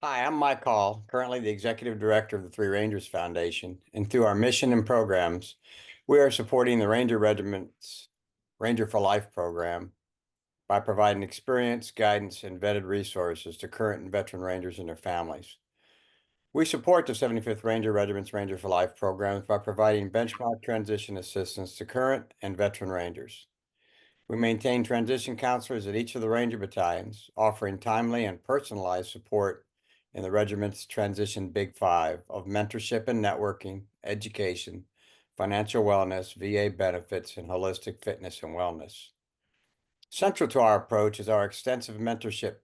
Hi, I'm Mike Hall, currently the Executive Director of the Three Rangers Foundation, and through our mission and programs, we are supporting the Ranger Regiment's Ranger for Life program by providing experience, guidance, and vetted resources to current and veteran Rangers and their families. We support the 75th Ranger Regiment's Ranger for Life programs by providing benchmark transition assistance to current and veteran Rangers. We maintain transition counselors at each of the Ranger battalions, offering timely and personalized support in the regiment's transition Big Five of mentorship and networking, education, financial wellness, VA benefits, and holistic fitness and wellness. Central to our approach is our extensive mentorship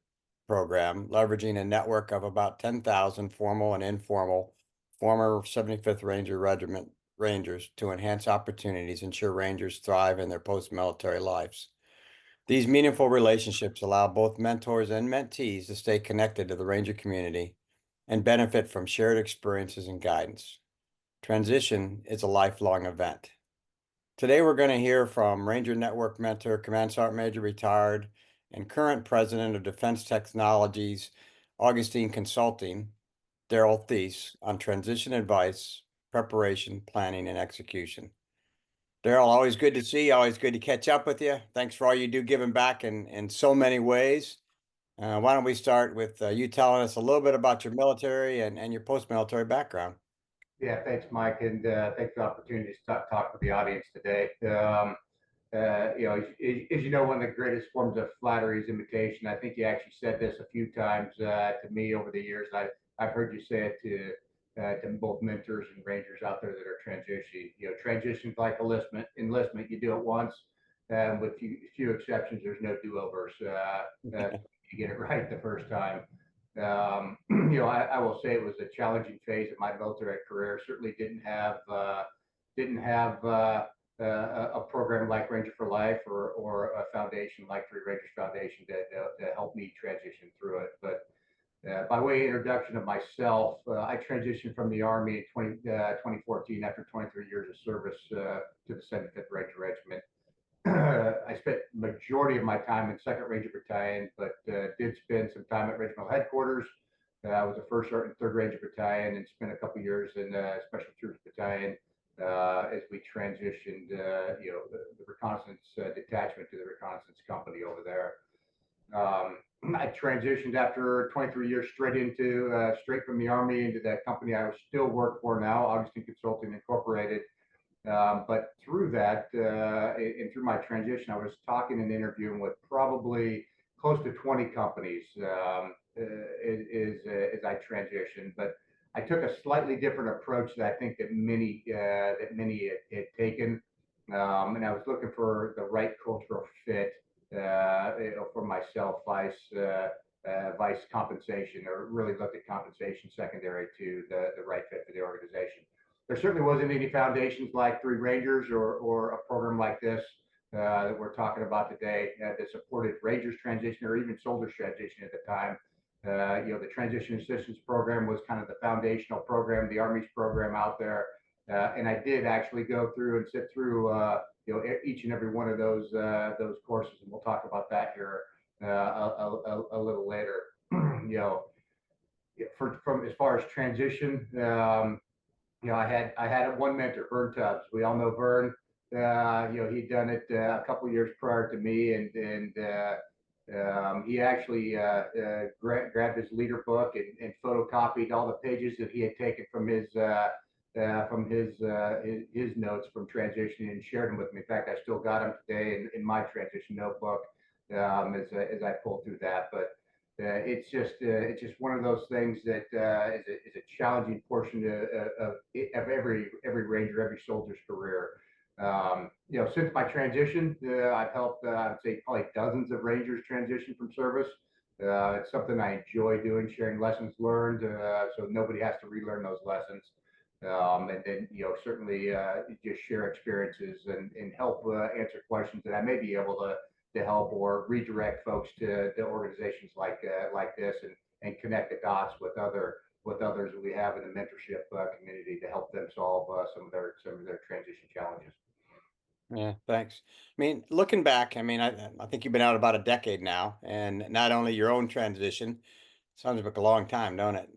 program, leveraging a network of about 10,000 formal and informal former 75th Ranger Regiment Rangers to enhance opportunities, ensure Rangers thrive in their post-military lives. These meaningful relationships allow both mentors and mentees to stay connected to the Ranger community and benefit from shared experiences and guidance. Transition is a lifelong event. Today, we're going to hear from Ranger Network mentor, Command Sergeant Major retired, and current President of Defense Technologies, Augustine Consulting, Daryl Thies, on transition advice, preparation, planning, and execution. Daryl, always good to see you. Always good to catch up with you. Thanks for all you do giving back in so many ways. Why don't we start with you telling us a little bit about your military and your post-military background? Yeah, thanks, Mike, and thanks for the opportunity to talk with the audience today. As you know, one of the greatest forms of flattery is imitation. I think you actually said this a few times to me over the years. I've heard you say it to both mentors and rangers out there that are transitioning. Transitions like enlistment. Enlistment, you do it once, and with few exceptions, there's no do-overs. You get it right the first time. I will say it was a challenging phase of my military career. Certainly didn't have a program like Ranger for Life or a foundation like Three Rangers Foundation to help me transition through it. But by way of introduction of myself, I transitioned from the Army in 2014 after 23 years of service to the 75th Ranger Regiment. I spent majority of my time in Second Ranger Battalion, but did spend some time at regimental headquarters. I was a first sergeant, third Ranger Battalion, and spent a couple years in Special Troops Battalion as we transitioned, the reconnaissance detachment to the reconnaissance company over there. I transitioned after 23 years straight from the Army into that company I still work for now, Augustine Consulting Incorporated. But through that, and through my transition, I was talking and interviewing with probably close to 20 companies as I transitioned. But I took a slightly different approach that I think that many had taken, and I was looking for the right cultural fit for myself, vice compensation, or really looked at compensation secondary to the right fit for the organization. There certainly wasn't any foundations like Three Rangers or a program like this that we're talking about today that supported Rangers transition or even soldiers transition at the time. The transition assistance program was kind of the foundational program, the Army's program out there. And I did actually go through and sit through, each and every one of those courses, and we'll talk about that here a little later. From as far as transition, I had one mentor, Vern Tubbs. We all know Vern. He'd done it a couple years prior to me, and he actually grabbed his leader book and photocopied all the pages that he had taken from his notes from transition and shared them with me. In fact, I still got them today in my transition notebook as I pull through that. But it's just one of those things that is a challenging portion of every Ranger, every soldier's career. Since my transition, I've helped, I'd say, probably dozens of Rangers transition from service. It's something I enjoy doing, sharing lessons learned, so nobody has to relearn those lessons. And then, certainly just share experiences and help answer questions that I may be able to help or redirect folks to organizations like this and connect the dots with others that we have in the mentorship community to help them solve some of their transition challenges. Yeah, thanks. I mean, looking back, I mean, I think you've been out about a decade now, and not only your own transition, Sounds like a long time, don't it?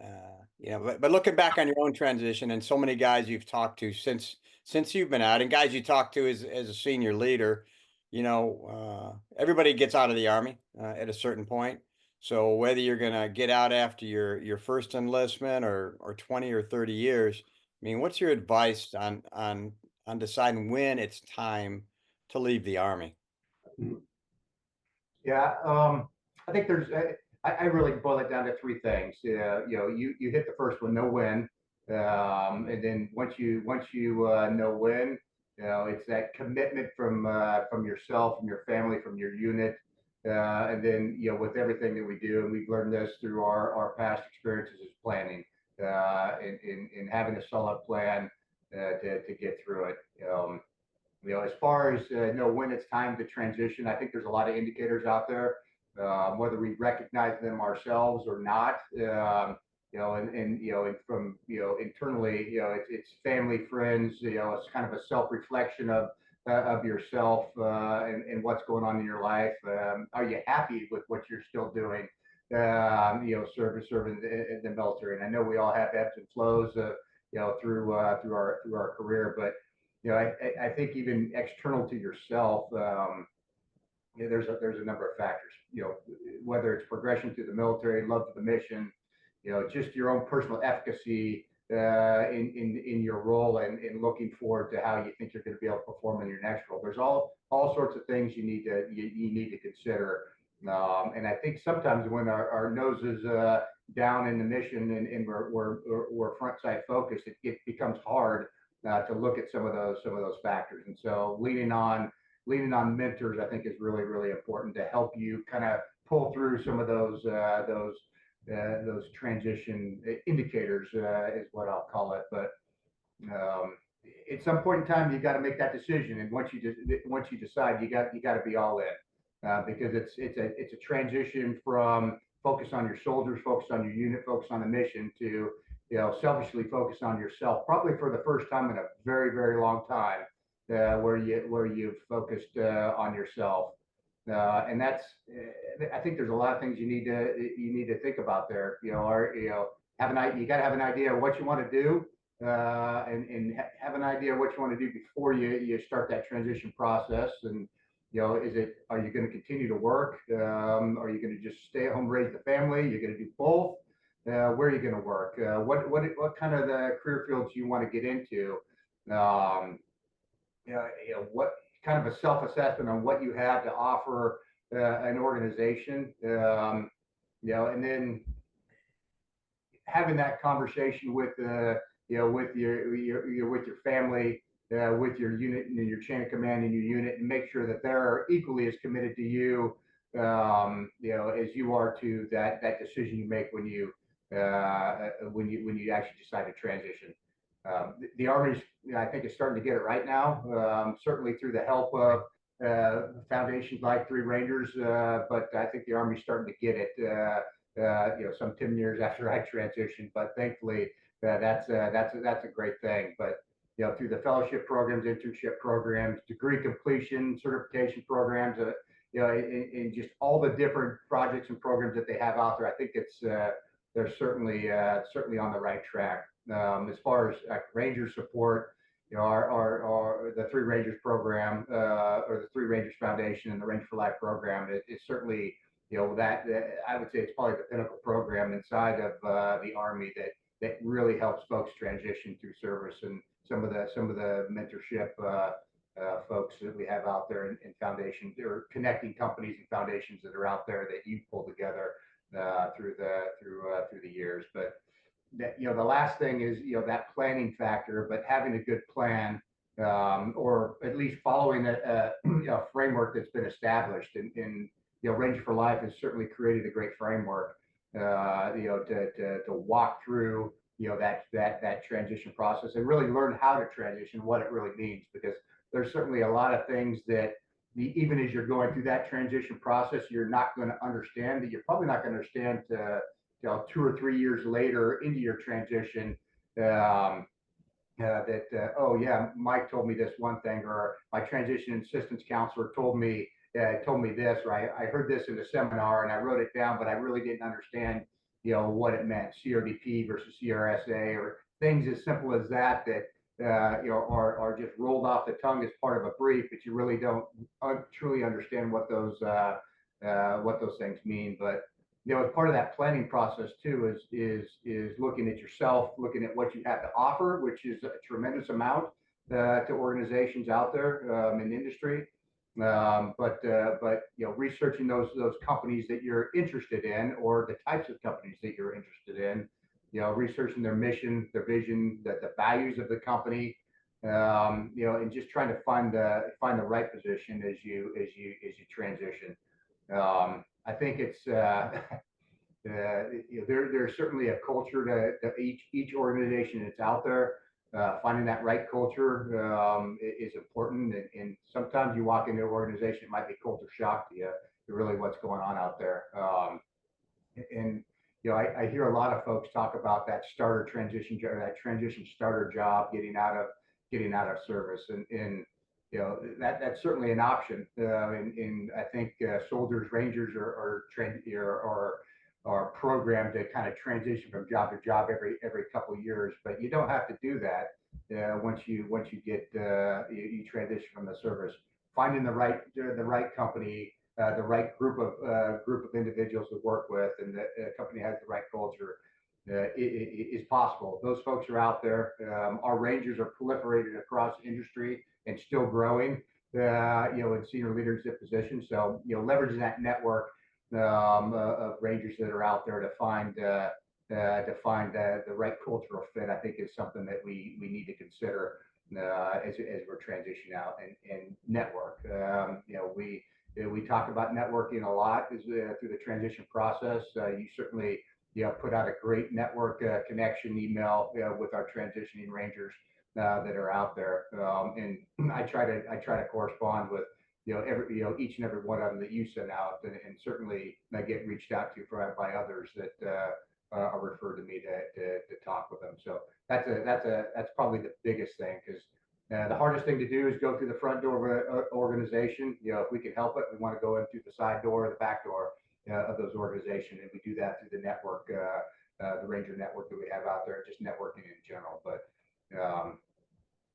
But looking back on your own transition and so many guys you've talked to since you've been out, and guys you talked to as a senior leader, everybody gets out of the Army at a certain point. So whether you're gonna get out after your first enlistment or 20 or 30 years, I mean, what's your advice on deciding when it's time to leave the Army? Yeah, I think I really boil it down to three things. You hit the first one, know when, and then once you know when, it's that commitment from yourself, from your family, from your unit, and then with everything that we do, and we've learned this through our past experiences, is planning, in having a solid plan to get through it. As far as when it's time to transition, I think there's a lot of indicators out there, whether we recognize them ourselves or not. And from internally, it's family, friends. It's kind of a self-reflection of yourself and what's going on in your life. Are you happy with what you're still doing? Serving in the military, and I know we all have ebbs and flows, through our career, but I think even external to yourself, there's a number of factors. Whether it's progression through the military, love for the mission, just your own personal efficacy in your role, and looking forward to how you think you're going to be able to perform in your next role. There's all sorts of things you need to consider. And I think sometimes when our nose is down in the mission, and we're front side focused, it becomes hard to look at some of those factors. And so leaning on mentors, I think, is really, really important to help you kind of pull through some of those transition indicators, is what I'll call it. But at some point in time, you got to make that decision, and once you decide, you got to be all in, because it's a transition from focus on your soldiers, focus on your unit, focus on the mission, to selfishly focus on yourself, probably for the first time in a very, very long time, where you've focused on yourself. And that's I think there's a lot of things you need to think about there. You got to have an idea of what you want to do, and have an idea of what you want to do before you start that transition process. And are you going to continue to work? Are you going to just stay at home, raise the family? You're going to do both? Where are you going to work? What kind of the career fields you want to get into? What kind of a self-assessment on what you have to offer an organization, and then having that conversation with with your family, with your unit and your chain of command in your unit, and make sure that they're equally as committed to you, as you are to that decision you make when you actually decide to transition. The Army, I think, is starting to get it right now, certainly through the help of foundations like Three Rangers, but I think the Army's starting to get it, some 10 years after I transitioned. But thankfully, that's a great thing. But through the fellowship programs, internship programs, degree completion, certification programs, in just all the different projects and programs that they have out there, I think they're certainly on the right track. As far as Ranger support, the Three Rangers program, or the Three Rangers Foundation, and the Ranger for Life program is certainly, that I would say it's probably the pinnacle program inside of the Army that really helps folks transition through service. And some of the mentorship folks that we have out there in foundations, or connecting companies and foundations that are out there that you pull together through the years. But the last thing is that planning factor, but having a good plan, or at least following a framework that's been established. And Ranger for Life has certainly created a great framework, to walk through that transition process, and really learn how to transition, what it really means. Because there's certainly a lot of things that even as you're going through that transition process, you're not going to understand, that you're probably not going to understand 2 or 3 years later into your transition, oh yeah, Mike told me this one thing, or my transition assistance counselor told me this, or I heard this in a seminar and I wrote it down, but I really didn't understand what it meant, CRDP versus CRSA, or things as simple as that are just rolled off the tongue as part of a brief, but you really don't truly understand what those things mean. But as part of that planning process too is looking at yourself, looking at what you have to offer, which is a tremendous amount to organizations out there in industry. But researching those companies that you're interested in, or the types of companies that you're interested in, researching their mission, their vision, the values of the company, and just trying to find the right position as you transition. I think it's there's certainly a culture to each organization that's out there. Finding that right culture is important, and sometimes you walk into an organization, it might be culture shock to really what's going on out there. And I hear a lot of folks talk about that transition starter job, getting out of service, and that's certainly an option. And I think soldiers, rangers are programmed to kind of transition from job to job every couple of years, but you don't have to do that once you get you transition from the service. Finding the right company, the right group of individuals to work with, and the company has the right culture, is possible. Those folks are out there. Our rangers are proliferated across industry and still growing, in senior leadership positions. So, leveraging that network of rangers that are out there to find the right cultural fit, I think is something that we need to consider as we're transitioning out and network. We talk about networking a lot through the transition process. You certainly put out a great network connection email with our transitioning rangers that are out there, and I try to correspond with each and every one of them that you send out, and certainly I get reached out to by others that are referred to me to talk with them. So that's probably the biggest thing, because the hardest thing to do is go through the front door of an organization. If we can help it, we want to go in through the side door or the back door of those organizations, and we do that through the network, the ranger network that we have out there, just networking in general. But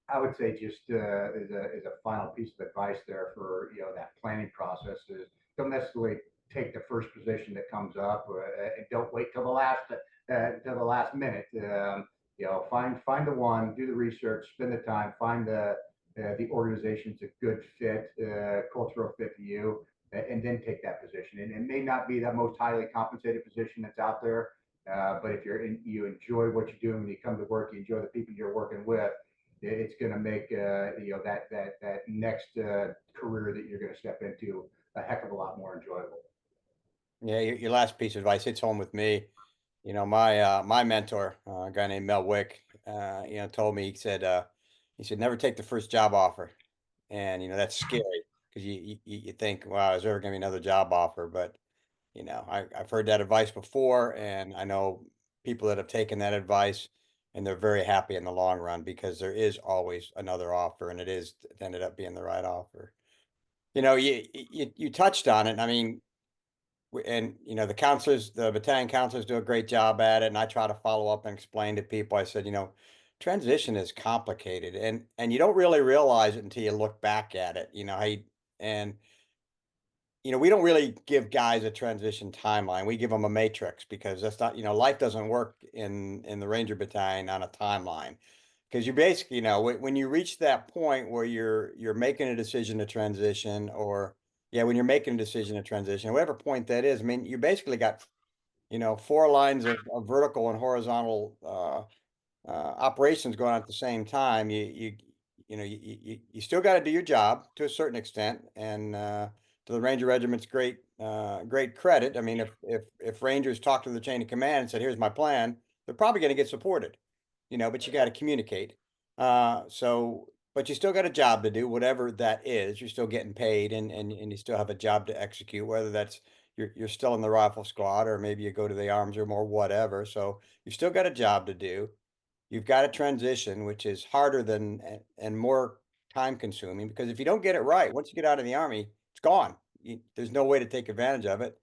I would say, just as a final piece of advice there for that planning process, is don't necessarily take the first position that comes up, and don't wait till the last minute. Find the one, do the research, spend the time, find the organization's a good fit, cultural fit for you, and then take that position. And it may not be the most highly compensated position that's out there, but if you enjoy what you're doing when you come to work, you enjoy the people you're working with, it's going to make that next career that you're going to step into a heck of a lot more enjoyable. Yeah, your last piece of advice hits home with me. My mentor, a guy named Mel Wick, told me, he said, never take the first job offer. And, that's scary, because you think, wow, is there ever going to be another job offer? But, I've heard that advice before, and I know people that have taken that advice, and they're very happy in the long run, because there is always another offer, and it ended up being the right offer. You touched on it. I mean, and the counselors, the battalion counselors, do a great job at it, and I try to follow up and explain to people. I said, transition is complicated, and you don't really realize it until you look back at it. And we don't really give guys a transition timeline. We give them a matrix, because that's not, life doesn't work in the Ranger Battalion on a timeline. Because you basically, when you reach that point where you're making a decision to transition, or yeah, when you're making a decision to transition, whatever point that is, I mean, you basically got, 4 lines of vertical and horizontal operations going on at the same time. You still got to do your job to a certain extent, and to the Ranger Regiment's great credit. I mean, if Rangers talk to the chain of command and said, "Here's my plan," they're probably going to get supported. But you got to communicate. But you still got a job to do, whatever that is. You're still getting paid, and you still have a job to execute, whether that's you're still in the rifle squad, or maybe you go to the arms room, or whatever. So you still got a job to do. You've got to transition, which is harder and more time consuming, because if you don't get it right, once you get out of the army, it's gone. There's no way to take advantage of it.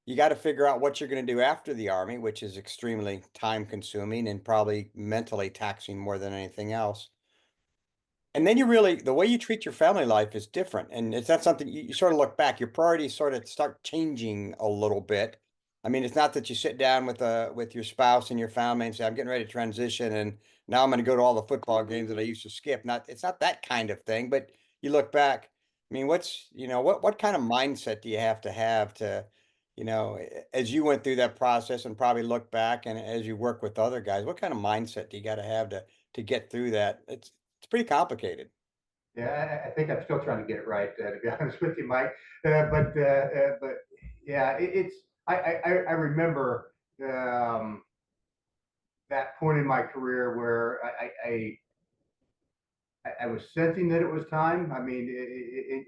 you got to figure out what you're going to do after the army, which is extremely time consuming and probably mentally taxing more than anything else. And then you really, the way you treat your family life is different. And it's not something you sort of look back, your priorities sort of start changing a little bit. I mean, it's not that you sit down with your spouse and your family and say, I'm getting ready to transition and now I'm going to go to all the football games that I used to skip. It's not that kind of thing, but you look back. I mean, what kind of mindset do you have to, as you went through that process and probably look back and as you work with other guys, what kind of mindset do you got to have to get through that? It's pretty complicated. Yeah, I think I'm still trying to get it right, to be honest with you, Mike. But yeah, it's I remember that point in my career where I was sensing that it was time. I mean,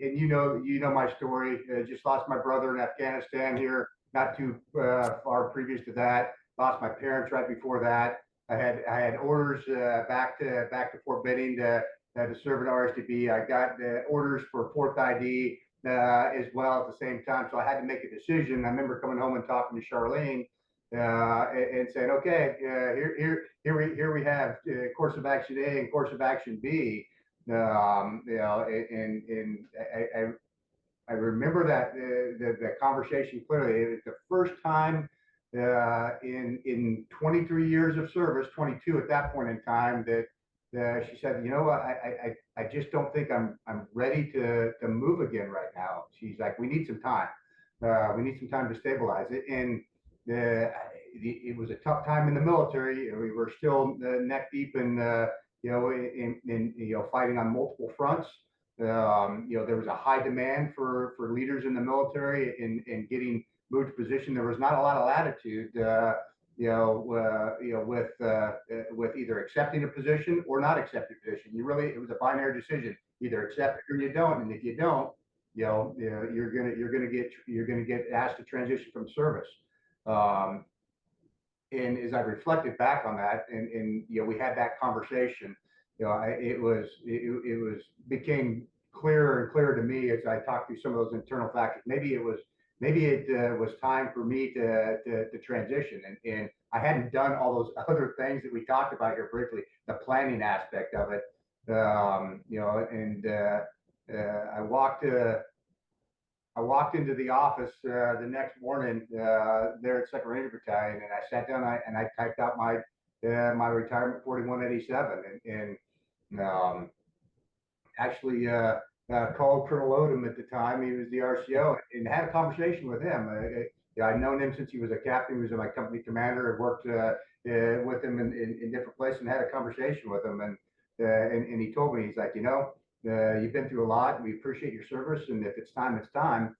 and you know my story. Just lost my brother in Afghanistan here, not too far previous to that. Lost my parents right before that. I had orders back to Fort Benning to serve at RSDB. I got orders for Fourth ID as well at the same time. So I had to make a decision. I remember coming home and talking to Charlene and saying, okay, here we have course of action A and course of action B. And I remember that the conversation clearly. It was the first time in 23 years of service, 22 at that point in time, that she said, you know what, I just don't think I'm ready to move again right now. She's like, we need some time. We need some time to stabilize it. And it was a tough time in the military. We were still neck deep in fighting on multiple fronts. There was a high demand for leaders in the military in getting moved to position. There was not a lot of latitude, with either accepting a position or not accepting a position. It was a binary decision: either accept it or you don't. And if you don't, you're gonna get asked to transition from service. Um, and as I reflected back on that, and we had that conversation, it was became clearer and clearer to me as I talked through some of those internal factors. Maybe it was time for me to transition, and I hadn't done all those other things that we talked about here briefly, the planning aspect of it. And I walked into the office the next morning there at Second Ranger Battalion, and I sat down and I typed out my retirement 4187, actually called Colonel Odom at the time. He was the RCO, and had a conversation with him. I'd known him since he was a captain. He was my company commander. I worked with him in different places, and had a conversation with him. And he told me, he's like, you've been through a lot. We appreciate your service, and if it's time, it's time.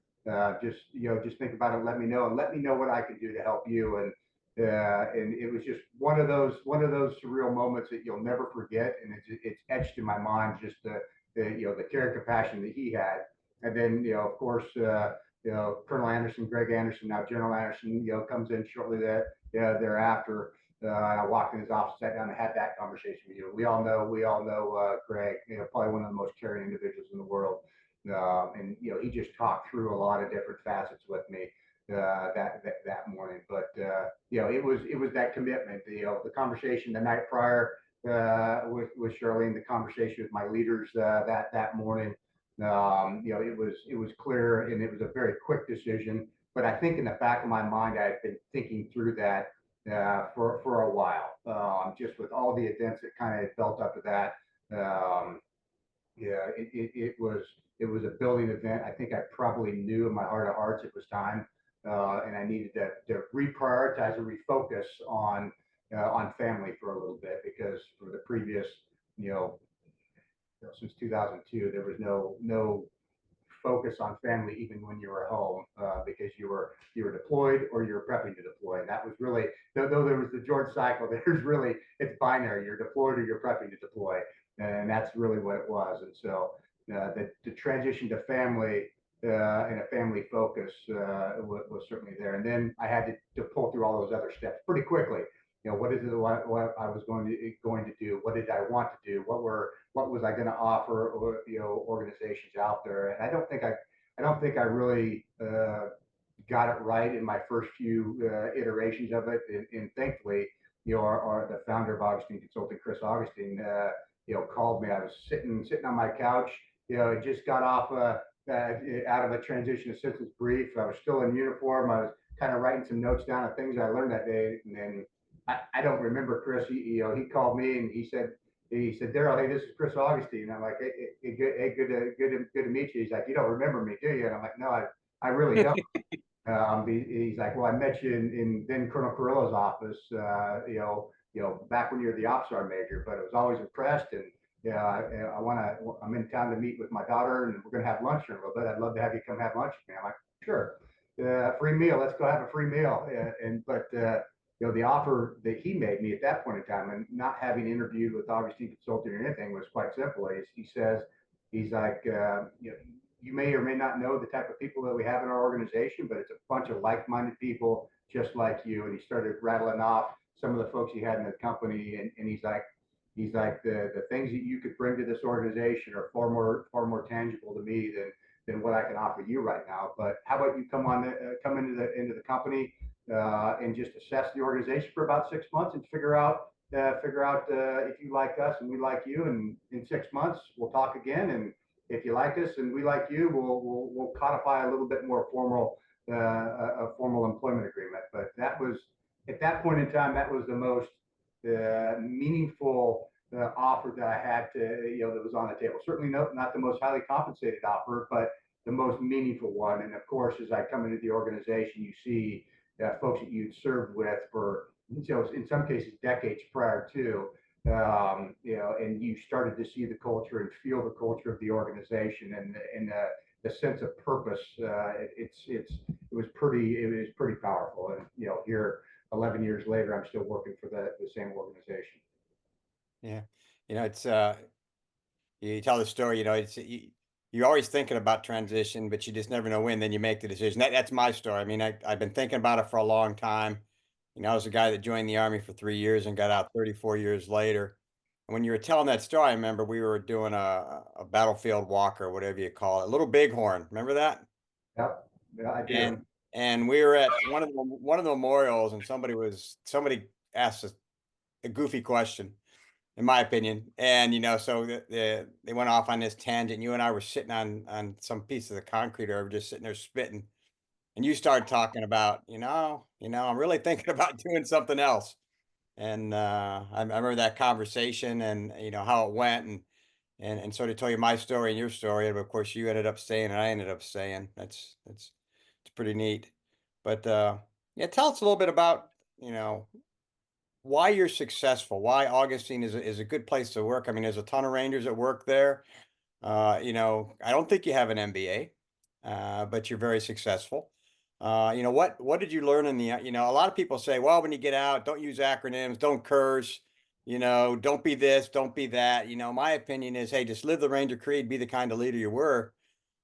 Just think about it. Let me know, and let me know what I can do to help you. And it was just one of those surreal moments that you'll never forget, and it's etched in my mind. Just the care and compassion that he had. And then of course Colonel Anderson, Greg Anderson, now General Anderson, comes in shortly thereafter. I walked in his office, sat down, and had that conversation with you. We all know Greg, probably one of the most caring individuals in the world. And he just talked through a lot of different facets with me that morning. But it was that commitment. The conversation the night prior with Charlene, the conversation with my leaders that morning. It was clear, and it was a very quick decision. But I think in the back of my mind, I had been thinking through that for a while, just with all the events that kind of built up to that. It was a building event. I think I probably knew in my heart of hearts it was time, and I needed to reprioritize and refocus on family for a little bit, because for the previous, since 2002, there was no focus on family even when you were home, because you were deployed or you were prepping to deploy. And that was really, though there was the George cycle, there's really, it's binary: you're deployed or you're prepping to deploy, and that's really what it was. And so the transition to family and a family focus was certainly there. And then I had to pull through all those other steps pretty quickly. What is it what I was going to do? What did I want to do? What was I going to offer, or organizations out there? And I don't think I really got it right in my first few iterations of it, and thankfully, the founder of Augustine Consulting, Chris Augustine, called me. I was sitting on my couch. I just got off out of a transition assistance brief. I was still in uniform. I was kind of writing some notes down of things I learned that day, and then I don't remember Chris. He called me and he said, Daryl, hey, this is Chris Augustine. And I'm like, hey, good to meet you. He's like, you don't remember me, do you? And I'm like, no, I really don't. He's like, well, I met you in then Colonel Carrillo's office, back when you were the ops sergeant major, but I was always impressed. And yeah, I'm in town to meet with my daughter, and we're going to have lunch in a little bit. I'd love to have you come have lunch with me. I'm like, sure. Free meal. Let's go have a free meal. The offer that he made me at that point in time, and not having interviewed with Augustine Consulting or anything, was quite simple. He says, he's like, you may or may not know the type of people that we have in our organization, but it's a bunch of like-minded people just like you. And he started rattling off some of the folks he had in the company, and he's like the things that you could bring to this organization are far more tangible to me than what I can offer you right now. But how about you come into the company and just assess the organization for about 6 months and figure out if you like us and we like you, and in 6 months we'll talk again, and if you like us and we like you, we'll codify a little bit more a formal employment agreement. But that was, at that point in time, that was the most meaningful offer that I had that was on the table. Certainly not the most highly compensated offer, but the most meaningful one. And of course, as I come into the organization, you see folks that you'd served with for, in some cases, decades prior to, and you started to see the culture and feel the culture of the organization, and the sense of purpose. It was pretty powerful. And here 11 years later, I'm still working for the same organization. Yeah. It's you tell the story, you're always thinking about transition, but you just never know when, then you make the decision. That's my story. I mean, I've been thinking about it for a long time. I was a guy that joined the Army for 3 years and got out 34 years later. And when you were telling that story, I remember we were doing a battlefield walk, or whatever you call it, a little bighorn. Remember that? Yep. Yeah, I do. And we were at one of the memorials, and somebody asked a goofy question, in my opinion. And so they went off on this tangent. You and I were sitting on some piece of the concrete, or just sitting there spitting. And you started talking about, I'm really thinking about doing something else. And I remember that conversation, and how it went, and sort of tell you my story and your story. And of course, you ended up staying, and I ended up staying. It's pretty neat. But yeah, tell us a little bit about why you're successful. Why Augustine is a good place to work. I mean, there's a ton of Rangers that work there. I don't think you have an MBA, but you're very successful. What did you learn in the, a lot of people say, well, when you get out, don't use acronyms, don't curse, don't be this, don't be that. My opinion is, hey, just live the Ranger Creed, be the kind of leader you were.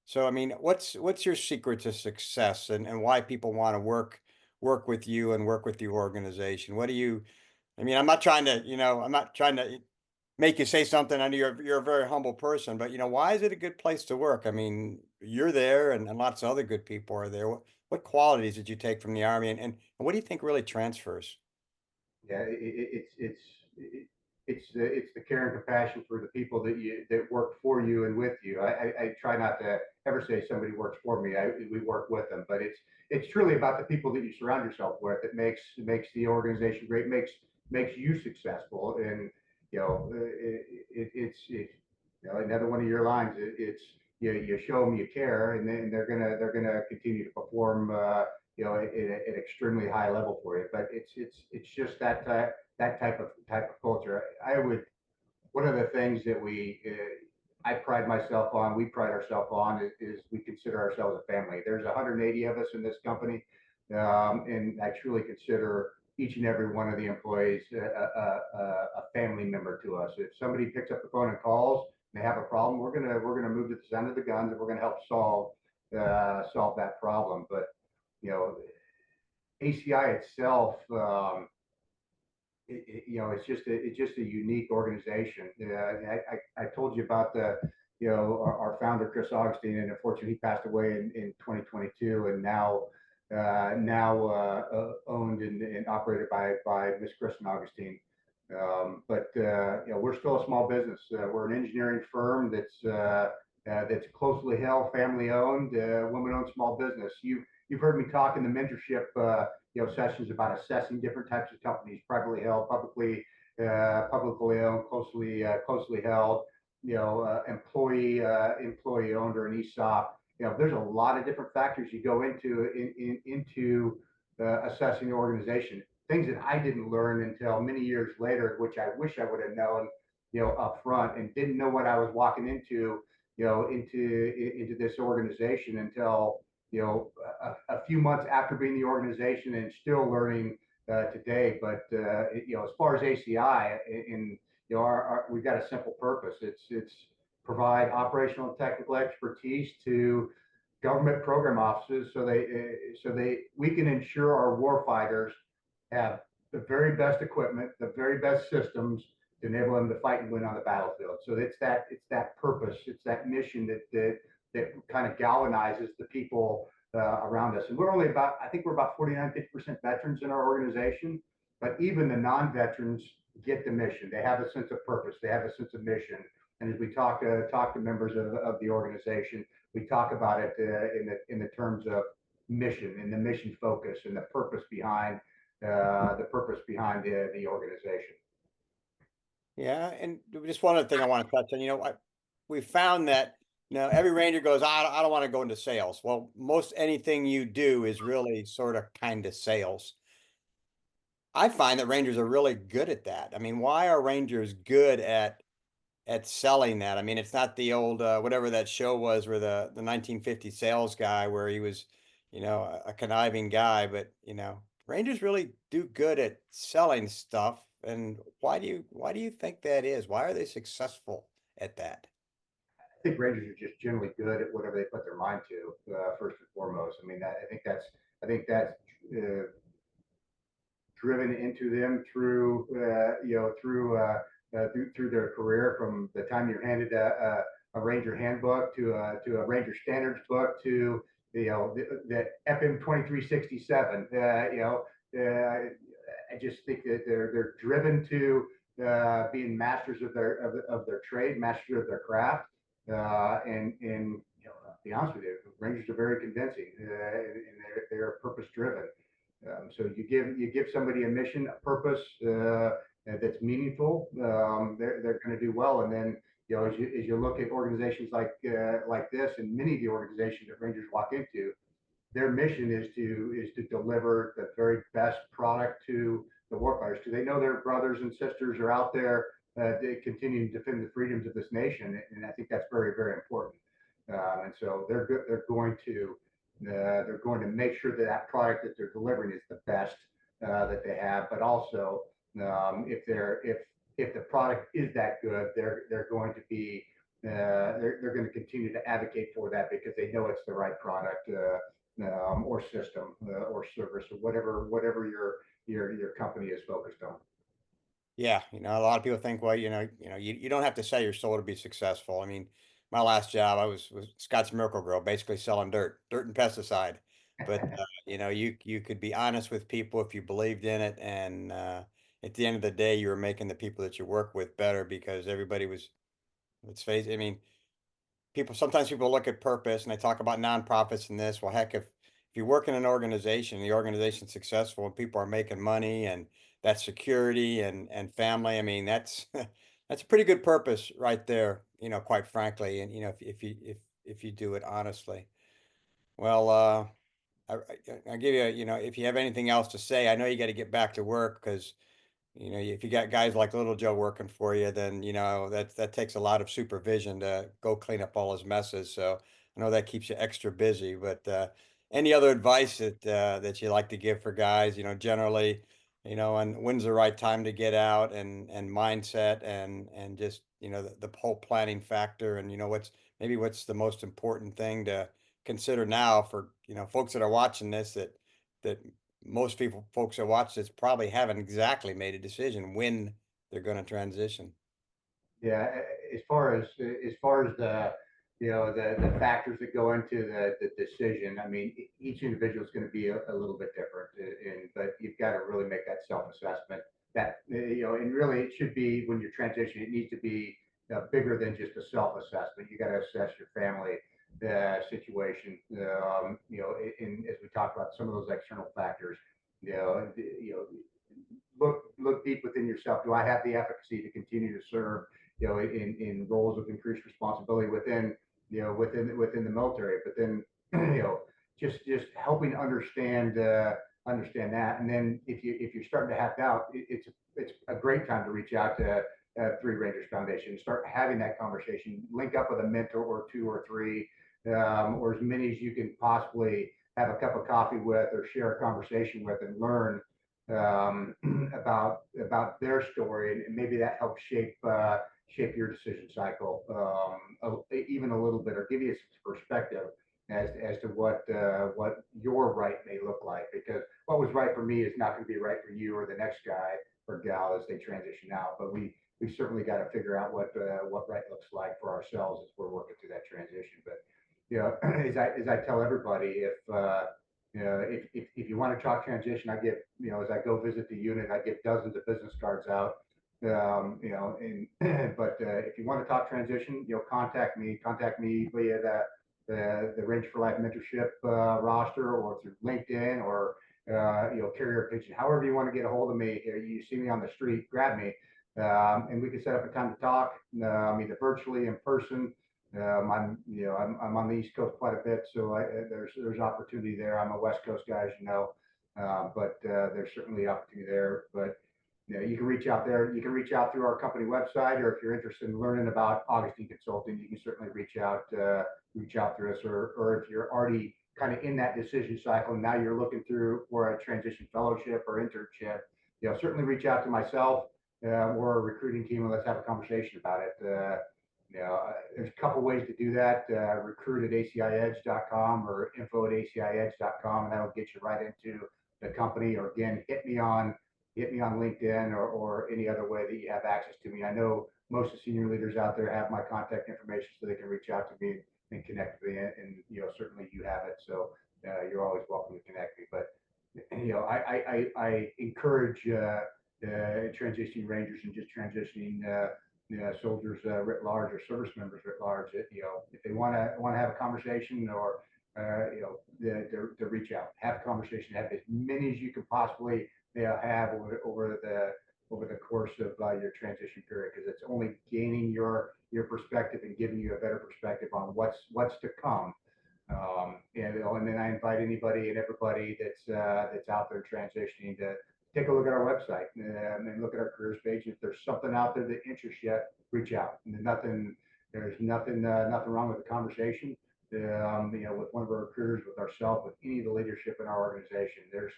So, I mean, what's your secret to success, and why people want to work with you and work with your organization? What do you, I mean, I'm not trying to make you say something. I know you're a very humble person, but why is it a good place to work? I mean, you're there, and lots of other good people are there. What qualities did you take from the Army, and what do you think really transfers? Yeah, it's the care and compassion for the people that work for you and with you. I try not to ever say somebody works for me. We work with them, but it's truly about the people that you surround yourself with that makes the organization great, makes you successful. And another one of your lines. You show them you care, and then they're gonna continue to perform. At an extremely high level for you. But it's just that type of culture. One of the things that I pride myself on, we pride ourselves on, is we consider ourselves a family. There's 180 of us in this company, and I truly consider each and every one of the employees a family member to us. If somebody picks up the phone and calls and they have a problem, we're gonna move to the center of the guns, and we're gonna help solve that problem. But you know, ACI itself, it's just a unique organization. I told you about our founder Chris Augustine, and unfortunately he passed away in 2022, and now now owned and operated by Miss Kristen Augustine. But we're still a small business. We're an engineering firm that's closely held, family owned, women owned small business. You've heard me talk in the mentorship sessions about assessing different types of companies: privately held, publicly owned, closely held, employee owned, or an ESOP. There's a lot of different factors you go into assessing the organization. Things that I didn't learn until many years later, which I wish I would have known, up front, and didn't know what I was walking into, into this organization until a few months after being the organization, and still learning today. But as far as ACI, we've got a simple purpose. It's provide operational and technical expertise to government program offices, so we can ensure our warfighters have the very best equipment, the very best systems to enable them to fight and win on the battlefield. So it's that purpose, it's that mission that kind of galvanizes the people around us. And I think we're about 49-50% veterans in our organization, but even the non-veterans get the mission. They have a sense of purpose, they have a sense of mission. And as we talk to members of the organization, we talk about it in the terms of mission and the mission focus and the purpose behind the organization. Yeah, and just one other thing I want to touch on. We found that every ranger goes, I don't want to go into sales. Well, most anything you do is really sort of kind of sales. I find that rangers are really good at that. I mean, why are rangers good at selling that? I mean, it's not the old whatever that show was where the 1950 sales guy where he was, a conniving guy, but Rangers really do good at selling stuff. And why do you think that is? Why are they successful at that? I think Rangers are just generally good at whatever they put their mind to, first and foremost. I mean, I think that's driven into them through their career, from the time you're handed a Ranger handbook to a Ranger standards book to the FM 2367. I just think that they're driven to being masters of their trade, masters of their craft, and I'll be honest with you, Rangers are very convincing, and they're purpose driven. So you give somebody a mission, a purpose that's meaningful, they're going to do well. And then as you look at organizations like this, and many of the organizations that Rangers walk into, their mission is to deliver the very best product to the warfighters, because they know their brothers and sisters are out there continuing to defend the freedoms of this nation, and I think that's very, very important. And so they're going to make sure that that product that they're delivering is the best that they have. But also, if the product is that good, they're going to be they're going to continue to advocate for that, because they know it's the right product or system or service, or whatever your company is focused on. Yeah, a lot of people think, well, you don't have to sell your soul to be successful. I mean, my last job, I was Scott's Miracle Grow, basically selling dirt and pesticide. But you could be honest with people if you believed in it, and at the end of the day, you were making the people that you work with better, because everybody was. Let's face it. I mean, sometimes people look at purpose and they talk about nonprofits and this. Well, heck, if you work in an organization, the organization's successful and people are making money, and that's security and family. I mean, that's that's a pretty good purpose right there, quite frankly. And if you do it honestly. Well, I give you, if you have anything else to say, I know you got to get back to work, because if you got guys like Little Joe working for you, then that takes a lot of supervision to go clean up all his messes. So I know that keeps you extra busy. But any other advice that you like to give for guys, generally, and when's the right time to get out, and mindset, and just the whole planning factor, and what's the most important thing to consider now for folks that are watching this, that most folks that watch this probably haven't exactly made a decision when they're going to transition. Yeah, as far as the the factors that go into the decision. I mean, each individual is going to be a little bit different, but you've got to really make that self-assessment. That and really, it should be when you're transitioning. It needs to be bigger than just a self-assessment. You got to assess your family situation. As we talked about some of those external factors, look deep within yourself. Do I have the efficacy to continue to serve, in roles of increased responsibility within the military? But then, just helping understand that. And then if you're starting to have doubt, it's a great time to reach out to Three Rangers Foundation, start having that conversation, link up with a mentor or two or three, or as many as you can possibly have a cup of coffee with or share a conversation with and learn about their story, and maybe that helps shape your decision cycle even a little bit, or give you some perspective as to what your right may look like. Because what was right for me is not going to be right for you or the next guy or gal as they transition out. But we certainly got to figure out what right looks like for ourselves as we're working through that transition. But as I tell everybody, if you want to talk transition, I give, as I go visit the unit, I give dozens of business cards out. But if you want to talk transition, contact me via the Range for Life mentorship roster, or through LinkedIn, or carrier pigeon, however you want to get a hold of me. You see me on the street, grab me, and we can set up a time to talk, either virtually, in person. I'm on the East Coast quite a bit, so there's opportunity there. I'm a West Coast guy, as you know, but there's certainly opportunity there. But you can reach out there. You can reach out through our company website, or if you're interested in learning about Augustine Consulting, you can certainly reach out through us, or if you're already kind of in that decision cycle and now you're looking through for a transition fellowship or internship, certainly reach out to myself or a recruiting team, and let's have a conversation about it. There's a couple ways to do that. Recruit at aciedge.com or info@aciedge.com, and that'll get you right into the company. Or again, hit me on LinkedIn, or any other way that you have access to me. I know most of the senior leaders out there have my contact information, so they can reach out to me and connect with me. And certainly you have it, so you're always welcome to connect me. But I encourage transitioning Rangers and just transitioning soldiers writ large, or service members writ large. If they want to have a conversation, or to reach out, have a conversation, have as many as you can possibly have over the course of your transition period, because it's only gaining your perspective and giving you a better perspective on what's to come. And then I invite anybody and everybody that's out there transitioning to take a look at our website and look at our careers page. If there's something out there that interests you, reach out. And there's nothing wrong with the conversation. With one of our recruiters, with ourselves, with any of the leadership in our organization. There's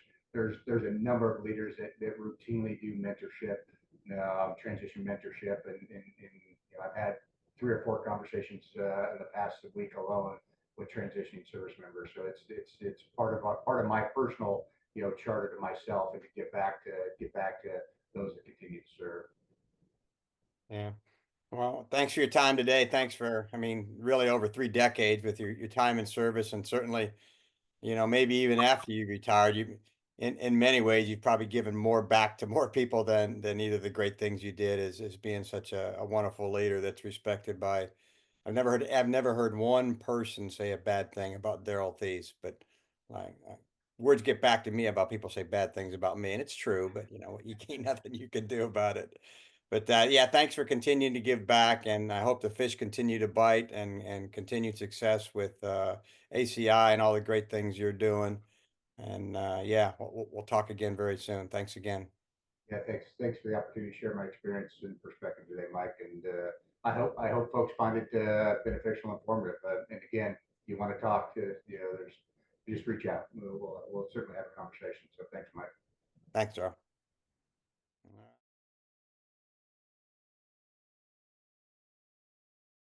a number of leaders that routinely do mentorship, transition mentorship, and I've had 3 or 4 conversations in the past week alone with transitioning service members. So it's part of my personal charter to myself, and to get back to those that continue to serve. Yeah. Well, thanks for your time today. Thanks for, really over 3 decades with your time in service, and certainly, maybe even after you retired, in many ways, you've probably given more back to more people than either the great things you did, as being such a wonderful leader that's respected by. I've never heard one person say a bad thing about Daryl Thies, but like, words get back to me about people say bad things about me, and it's true, but you can't, nothing you can do about it. But yeah, thanks for continuing to give back, and I hope the fish continue to bite, and continued success with ACI and all the great things you're doing. And yeah, we'll talk again very soon. Thanks again. Yeah, thanks for the opportunity to share my experience and perspective today, Mike. And I hope folks find it beneficial and informative. And again, if you want to talk to, just reach out. We'll certainly have a conversation. So thanks, Mike. Thanks, Joe.